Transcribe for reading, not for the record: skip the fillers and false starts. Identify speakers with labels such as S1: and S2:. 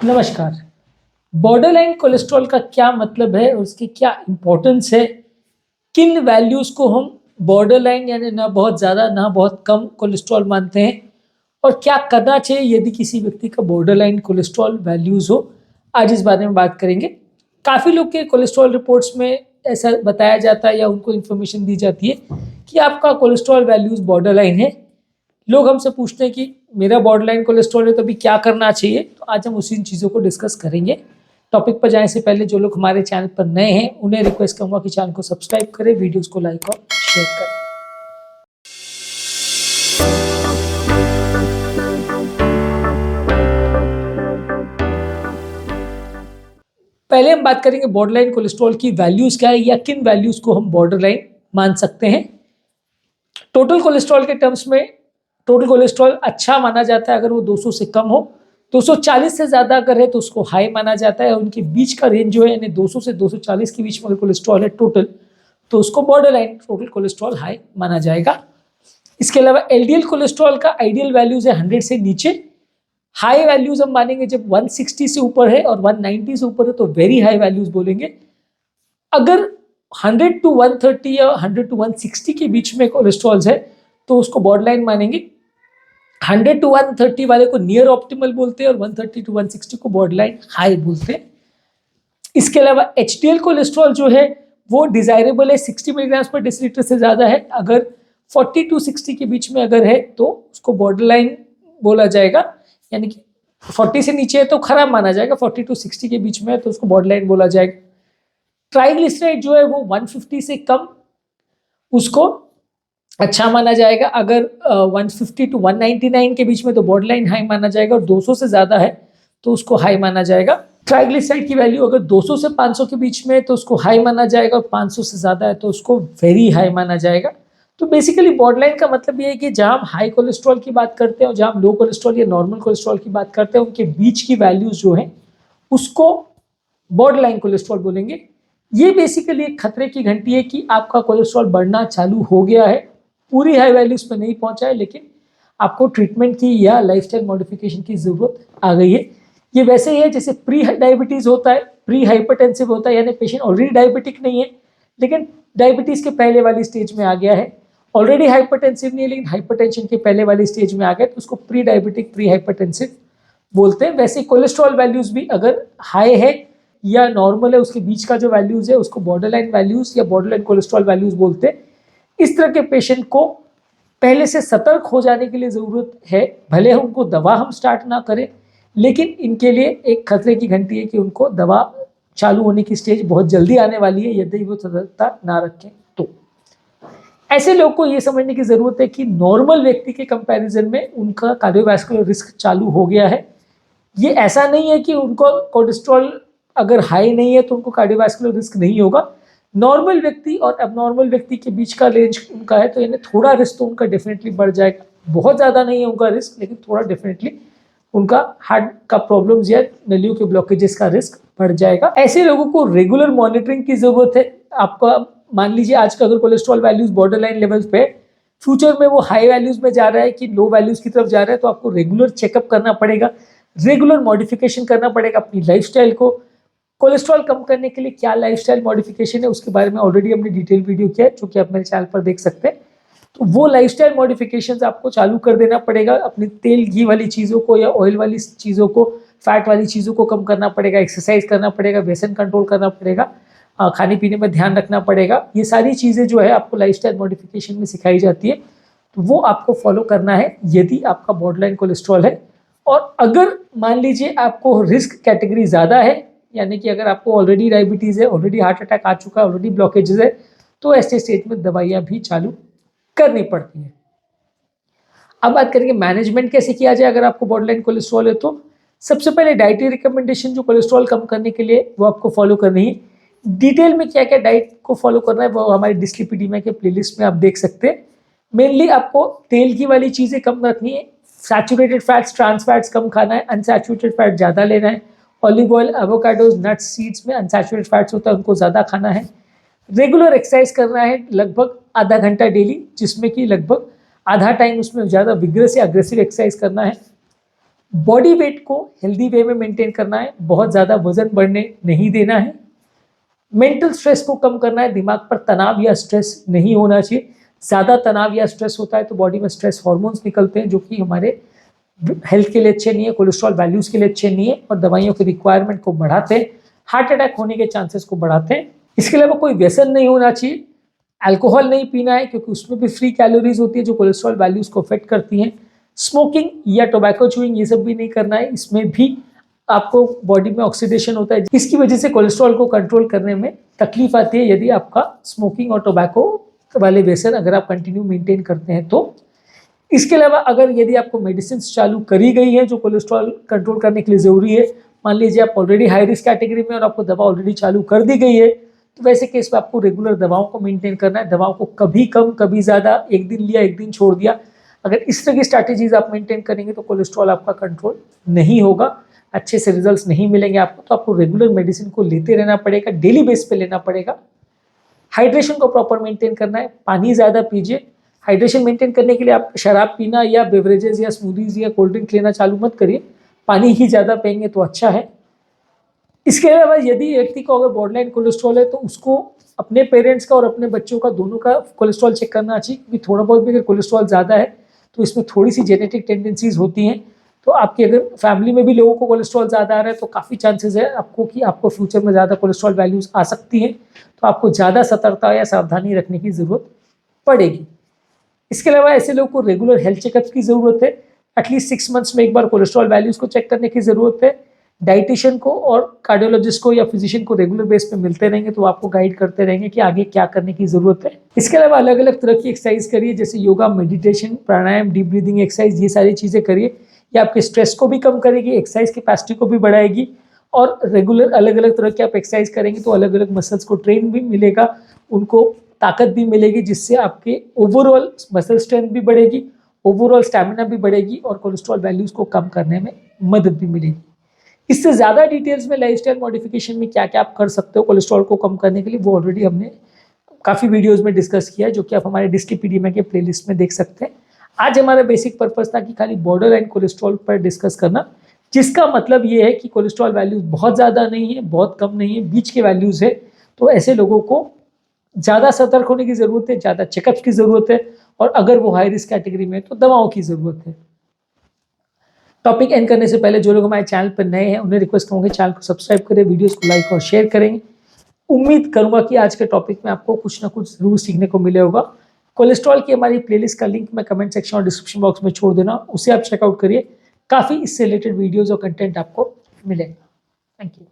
S1: नमस्कार। Borderline cholesterol का क्या मतलब है और उसकी क्या इम्पोर्टेंस है? किन वैल्यूज़ को हम बॉर्डरलाइन यानी ना बहुत ज़्यादा ना बहुत कम कोलेस्ट्रॉल मानते हैं और क्या करना चाहिए यदि किसी व्यक्ति का बॉर्डरलाइन कोलेस्ट्रॉल वैल्यूज़ हो? आज इस बारे में बात करेंगे। काफ़ी लोग के कोलेस्ट्रॉल रिपोर्ट्स में ऐसा बताया जाता है या उनको इन्फॉर्मेशन दी जाती है कि आपका कोलेस्ट्रॉल वैल्यूज़ बॉर्डरलाइन है। लोग हमसे पूछते हैं कि मेरा बॉर्डरलाइन कोलेस्ट्रॉल है तो अभी क्या करना चाहिए? तो आज हम उसी चीज़ों को डिस्कस करेंगे। टॉपिक पर जाने से पहले जो लोग हमारे चैनल पर नए हैं उन्हें रिक्वेस्ट करूँगा कि चैनल को सब्सक्राइब करें, वीडियोस को लाइक और शेयर करें। पहले हम बात करेंगे बॉर्डरलाइन कोलेस्ट्रॉल की वैल्यूज़ क्या है या किन वैल्यूज़ को हम बॉर्डरलाइन मान सकते हैं। टोटल कोलेस्ट्रॉल के टर्म्स में टोटल कोलेस्ट्रॉल अच्छा माना जाता है अगर वो 200 से कम हो। 240 से ज़्यादा अगर है तो उसको हाई माना जाता है। उनके बीच का रेंज जो है यानी 200 से 240 के बीच में अगर कोलेस्ट्रॉल है टोटल तो उसको बॉर्डरलाइन टोटल कोलेस्ट्रॉल हाई माना जाएगा। इसके अलावा एलडीएल कोलेस्ट्रॉल का आइडियल वैल्यूज है 100 से नीचे। हाई वैल्यूज हम मानेंगे जब 160 से ऊपर है और 190 से ऊपर है तो वेरी हाई वैल्यूज बोलेंगे। अगर 100 to 130 या 100 to 160 के बीच में कोलेस्ट्रॉल है तो उसको बॉर्डरलाइन मानेंगे। 100 to 130 वाले को नियर ऑप्टिमल बोलते हैं और 130 to 160 को बॉर्डरलाइन हाई बोलते हैं। इसके अलावा एचडीएल कोलेस्ट्रॉल जो है वो डिजायरेबल है, 60 मिलीग्राम पर डेसीलीटर से ज़्यादा है। अगर 40 to 60 के बीच में अगर है तो उसको बॉर्डरलाइन बोला जाएगा, यानी कि 40 से नीचे है तो खराब माना जाएगा, 40 to 60 के बीच में है तो उसको बॉर्डरलाइन बोला जाएगा। ट्राइग्लिसराइड जो है वो 150 से कम उसको अच्छा माना जाएगा। अगर 150 to 199 के बीच में तो बॉर्डरलाइन हाई माना जाएगा और 200 से ज़्यादा है तो उसको हाई माना जाएगा। ट्राइग्लिसराइड की वैल्यू अगर 200 से 500 के बीच में है तो उसको हाई माना जाएगा और 500 से ज़्यादा है तो उसको वेरी हाई माना जाएगा। तो बेसिकली बॉर्डरलाइन का मतलब ये है कि जहाँ हम हाई कोलेस्ट्रॉल की बात करते हैं और जहाँ हम लो कोलेस्ट्रॉल या नॉर्मल कोलेस्ट्रॉल की बात करते हैं उनके बीच की वैल्यूज जो है उसको बॉर्डरलाइन कोलेस्ट्रॉल बोलेंगे। ये बेसिकली एक खतरे की घंटी है कि आपका कोलेस्ट्रॉल बढ़ना चालू हो गया है, पूरी हाई वैल्यूज पे नहीं पहुंचा है लेकिन आपको ट्रीटमेंट की या लाइफस्टाइल मॉडिफिकेशन की ज़रूरत आ गई है। ये वैसे ही है जैसे प्री डायबिटीज़ होता है, प्री हाइपरटेंसिव होता है, यानी पेशेंट ऑलरेडी डायबिटिक नहीं है लेकिन डायबिटीज़ के पहले वाली स्टेज में आ गया है। ऑलरेडी हाइपरटेंसिव नहीं है लेकिन हाइपरटेंशन के पहले वाली स्टेज में आ गया तो उसको प्री डायबिटिक प्री हाइपरटेंसिव बोलते हैं। वैसे कोलेस्ट्रॉल वैल्यूज भी अगर हाई है या नॉर्मल है उसके बीच का जो वैल्यूज है उसको बॉर्डरलाइन वैल्यूज या बॉर्डरलाइन कोलेस्ट्रॉल वैल्यूज बोलते हैं। इस तरह के पेशेंट को पहले से सतर्क हो जाने के लिए ज़रूरत है। भले उनको दवा हम स्टार्ट ना करें लेकिन इनके लिए एक खतरे की घंटी है कि उनको दवा चालू होने की स्टेज बहुत जल्दी आने वाली है यदि वो सतर्कता ना रखें तो। ऐसे लोग को ये समझने की ज़रूरत है कि नॉर्मल व्यक्ति के कंपैरिजन में उनका कार्डियोवैस्कुलर रिस्क चालू हो गया है। ये ऐसा नहीं है कि उनको कोलेस्ट्रॉल अगर हाई नहीं है तो उनको कार्डियोवैस्कुलर रिस्क नहीं होगा। नॉर्मल व्यक्ति और एबनॉर्मल व्यक्ति के बीच का रेंज उनका है तो यानी थोड़ा रिस्क तो उनका डेफिनेटली बढ़ जाएगा। बहुत ज़्यादा नहीं है उनका रिस्क लेकिन थोड़ा डेफिनेटली उनका हार्ट का प्रॉब्लम्स या नलियों के ब्लॉकेजेस का रिस्क बढ़ जाएगा। ऐसे लोगों को रेगुलर मॉनिटरिंग की ज़रूरत है। आपका मान लीजिए आज का अगर कोलेस्ट्रॉल वैल्यूज बॉर्डरलाइन लेवल्स पे, फ्यूचर में वो हाई वैल्यूज में जा रहा है कि लो वैल्यूज की तरफ जा रहा है तो आपको रेगुलर चेकअप करना पड़ेगा, रेगुलर मॉडिफिकेशन करना पड़ेगा अपनी लाइफस्टाइल को। कोलेस्ट्रॉल कम करने के लिए क्या लाइफस्टाइल मॉडिफिकेशन है उसके बारे में ऑलरेडी हमने डिटेल वीडियो किया है जो कि आप मेरे चैनल पर देख सकते हैं। तो वो लाइफस्टाइल मॉडिफिकेशंस आपको चालू कर देना पड़ेगा। अपनी तेल घी वाली चीज़ों को या ऑयल वाली चीज़ों को, फैट वाली चीज़ों को कम करना पड़ेगा, एक्सरसाइज करना पड़ेगा, व्यसन कंट्रोल करना पड़ेगा, खाने पीने में ध्यान रखना पड़ेगा। ये सारी चीज़ें जो है आपको लाइफस्टाइल मॉडिफिकेशन में सिखाई जाती है तो वो आपको फॉलो करना है यदि आपका बॉर्डरलाइन कोलेस्ट्रॉल है। और अगर मान लीजिए आपको रिस्क कैटेगरी ज़्यादा है, यानी कि अगर आपको ऑलरेडी डायबिटीज़ है, ऑलरेडी हार्ट अटैक आ चुका है, ऑलरेडी ब्लॉकेजेस है तो ऐसे स्टेज में दवाइयाँ भी चालू करनी पड़ती हैं। अब बात करेंगे मैनेजमेंट कैसे किया जाए अगर आपको बॉर्डरलाइन कोलेस्ट्रॉल है तो। सबसे पहले डाइटरी रिकमेंडेशन जो कोलेस्ट्रॉल कम करने के लिए वो आपको फॉलो करनी है। डिटेल में क्या क्या डाइट को फॉलो करना है वो हमारी डिस्लिपिडीमा के प्लेलिस्ट में आप देख सकते हैं। मेनली आपको तेल की वाली चीज़ें कम रखनी है, सैचुरेटेड फैट्स ट्रांस फैट्स कम खाना है, अनसैचुरेटेड फैट ज़्यादा लेना है। Olive oil, avocados, nuts, seeds में अनसैचुरेटेड फैट्स होता है उनको ज़्यादा खाना है। रेगुलर एक्सरसाइज करना है लगभग आधा घंटा डेली, जिसमें कि लगभग आधा टाइम उसमें ज़्यादा विग्रस या अग्रेसिव एक्सरसाइज करना है। बॉडी वेट को हेल्दी वे में मेंटेन करना है, बहुत ज़्यादा वजन बढ़ने नहीं देना है। मेंटल स्ट्रेस को कम करना है, दिमाग पर तनाव या स्ट्रेस नहीं होना चाहिए। ज़्यादा तनाव या स्ट्रेस होता है तो बॉडी में स्ट्रेस हार्मोन्स निकलते हैं जो कि हमारे हेल्थ के लिए अच्छे नहीं है, कोलेस्ट्रॉल वैल्यूज़ के लिए अच्छे नहीं है और दवाइयों की रिक्वायरमेंट को बढ़ाते हैं, हार्ट अटैक होने के चांसेस को बढ़ाते हैं। इसके अलावा कोई व्यसन नहीं होना चाहिए, अल्कोहल नहीं पीना है क्योंकि उसमें भी फ्री कैलोरीज होती है जो कोलेस्ट्रॉल वैल्यूज़ को अफेक्ट करती हैं। स्मोकिंग या टोबैको च्यूइंग ये सब भी नहीं करना है, इसमें भी आपको बॉडी में ऑक्सीडेशन होता है, इसकी वजह से कोलेस्ट्रॉल को कंट्रोल करने में तकलीफ आती है यदि आपका स्मोकिंग और टोबैको वाले व्यसन अगर आप कंटिन्यू मेंटेन करते हैं तो। इसके अलावा अगर यदि आपको मेडिसिन चालू करी गई है जो कोलेस्ट्रॉल कंट्रोल करने के लिए ज़रूरी है, मान लीजिए आप ऑलरेडी हाई रिस्क कैटेगरी में और आपको दवा ऑलरेडी चालू कर दी गई है, तो वैसे केस में आपको रेगुलर दवाओं को मेंटेन करना है। दवाओं को कभी कम कभी ज़्यादा, एक दिन लिया एक दिन छोड़ दिया, अगर इस तरह की स्ट्रैटेजीज आप मेंटेन करेंगे तो कोलेस्ट्रॉल आपका कंट्रोल नहीं होगा, अच्छे से रिजल्ट्स नहीं मिलेंगे आपको। तो आपको रेगुलर मेडिसिन को लेते रहना पड़ेगा, डेली बेस पे लेना पड़ेगा। हाइड्रेशन को प्रॉपर मेंटेन करना है, पानी ज़्यादा पीजिए। हाइड्रेशन मेंटेन करने के लिए आप शराब पीना या बेवरेजेस या स्मूदीज या कोल्ड ड्रिंक लेना चालू मत करिए, पानी ही ज़्यादा पिएंगे तो अच्छा है। इसके अलावा यदि व्यक्ति को अगर बॉर्डरलाइन कोलेस्ट्रॉल है तो उसको अपने पेरेंट्स का और अपने बच्चों का दोनों का कोलेस्ट्रॉल चेक करना चाहिए, क्योंकि थोड़ा बहुत भी अगर कोलेस्ट्रॉल ज़्यादा है तो इसमें थोड़ी सी जेनेटिक टेंडेंसीज होती हैं। तो आपकी अगर फैमिली में भी लोगों को कोलेस्ट्रॉल ज़्यादा आ रहा है तो काफ़ी चांसेस है आपको कि आपको फ्यूचर में ज़्यादा कोलेस्ट्रॉल वैल्यूज़ आ सकती हैं, तो आपको ज़्यादा सतर्कता या सावधानी रखने की ज़रूरत पड़ेगी। इसके अलावा ऐसे लोगों को रेगुलर हेल्थ चेकअप की ज़रूरत है, एटलीस्ट 6 मंथ्स में एक बार कोलेस्ट्रॉल वैल्यूज़ को चेक करने की ज़रूरत है। डाइटिशियन को और कार्डियोलॉजिस्ट को या फिजिशियन को रेगुलर बेस पे मिलते रहेंगे तो आपको गाइड करते रहेंगे कि आगे क्या करने की ज़रूरत है। इसके अलावा अलग अलग तरह की एक्सरसाइज करिए, जैसे योगा, मेडिटेशन, प्राणायाम, डीप ब्रीदिंग एक्सरसाइज, ये सारी चीज़ें करिए। ये आपके स्ट्रेस को भी कम करेगी, एक्सरसाइज कैपेसिटी को भी बढ़ाएगी और रेगुलर अलग अलग तरह की आप एक्सरसाइज करेंगे तो अलग अलग मसल्स को ट्रेन भी मिलेगा, उनको ताकत भी मिलेगी, जिससे आपके ओवरऑल मसल स्ट्रेंथ भी बढ़ेगी, ओवरऑल स्टैमिना भी बढ़ेगी और कोलेस्ट्रॉल वैल्यूज़ को कम करने में मदद भी मिलेगी। इससे ज़्यादा डिटेल्स में लाइफस्टाइल मॉडिफिकेशन में क्या क्या आप कर सकते हो कोलेस्ट्रॉल को कम करने के लिए, वो ऑलरेडी हमने काफ़ी वीडियोस में डिस्कस किया है, जो कि आप हमारे डिस्कीपीडिया के प्लेलिस्ट में देख सकते हैं। आज हमारा बेसिक पर्पस था कि खाली बॉर्डर लाइन कोलेस्ट्रॉल पर डिस्कस करना, जिसका मतलब ये है कि कोलेस्ट्रॉल वैल्यूज़ बहुत ज़्यादा नहीं है, बहुत कम नहीं है, बीच के वैल्यूज़ है। तो ऐसे लोगों को ज़्यादा सतर्क होने की ज़रूरत है, ज़्यादा चेकअप्स की ज़रूरत है और अगर वो हाई रिस्क कैटेगरी में है तो दवाओं की ज़रूरत है। टॉपिक एंड करने से पहले जो लोग हमारे चैनल पर नए हैं उन्हें रिक्वेस्ट करूँगा चैनल को सब्सक्राइब करें, वीडियोस को लाइक और शेयर करें। उम्मीद करूँगा कि आज के टॉपिक में आपको कुछ ना कुछ ज़रूर सीखने को मिले होगा। कोलेस्ट्रॉल की हमारी प्लेलिस्ट का लिंक मैं कमेंट सेक्शन और डिस्क्रिप्शन बॉक्स में छोड़ देना, उसे आप चेकआउट करिए, काफ़ी इससे रिलेटेड वीडियोज़ और कंटेंट आपको मिलेगा। Thank you.